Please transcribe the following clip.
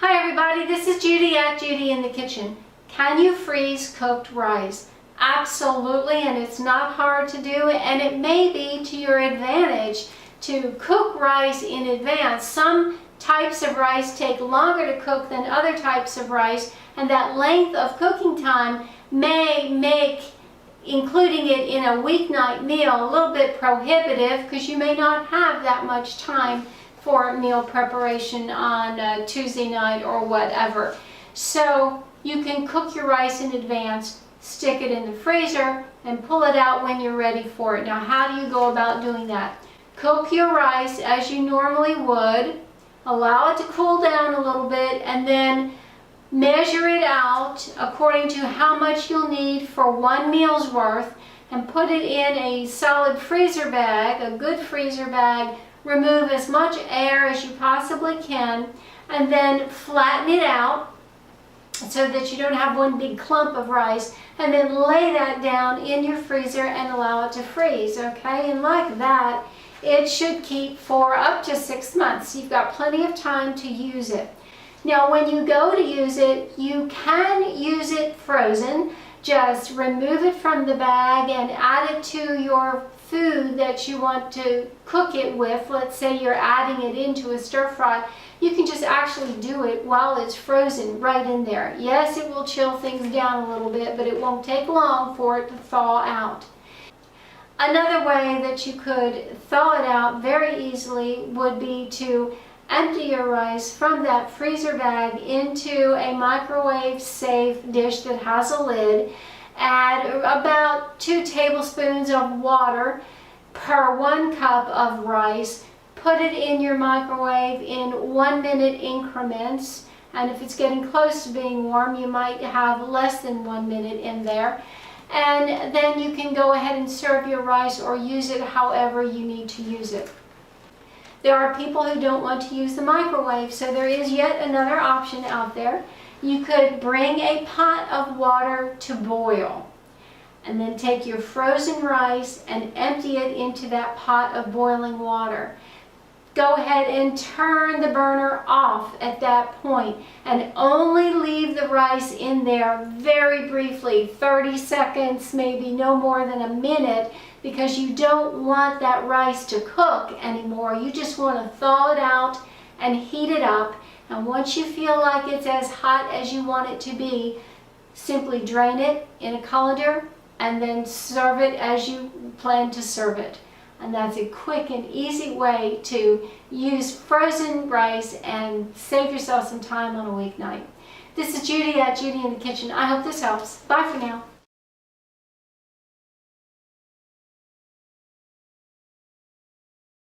Hi everybody, this is Judy at Judy in the Kitchen. Can you freeze cooked rice? Absolutely, and it's not hard to do, and it may be to your advantage to cook rice in advance. Some types of rice take longer to cook than other types of rice, and that length of cooking time may make including it in a weeknight meal a little bit prohibitive because you may not have that much time for meal preparation on a Tuesday night or whatever. So you can cook your rice in advance, stick it in the freezer, and pull it out when you're ready for it. Now, how do you go about doing that? Cook your rice as you normally would, allow it to cool down a little bit, and then measure it out according to how much you'll need for one meal's worth, and put it in a solid freezer bag, a good freezer bag. Remove as much air as you possibly can, and then flatten it out so that you don't have one big clump of rice, and then lay that down in your freezer and allow it to freeze, okay? And like that, it should keep for up to 6 months. You've got plenty of time to use it. Now, when you go to use it, you can use it frozen. Just remove it from the bag and add it to your food that you want to cook it with. Let's say you're adding it into a stir fry. You can just actually do it while it's frozen right in there. Yes, it will chill things down a little bit, but it won't take long for it to thaw out. Another way that you could thaw it out very easily would be to empty your rice from that freezer bag into a microwave safe dish that has a lid. Add about 2 tablespoons of water per 1 cup of rice. Put it in your microwave in 1-minute increments, and if it's getting close to being warm, you might have less than 1 minute in there. And then you can go ahead and serve your rice or use it however you need to use it. There are people who don't want to use the microwave, so there is yet another option out there. You could bring a pot of water to boil, and then take your frozen rice and empty it into that pot of boiling water. Go ahead and turn the burner off at that point, and only leave the rice in there very briefly, 30 seconds, maybe no more than a minute, because you don't want that rice to cook anymore. You just want to thaw it out and heat it up. And once you feel like it's as hot as you want it to be, simply drain it in a colander and then serve it as you plan to serve it. And that's a quick and easy way to use frozen rice and save yourself some time on a weeknight. This is Judy at Judy in the Kitchen. I hope this helps. Bye for now.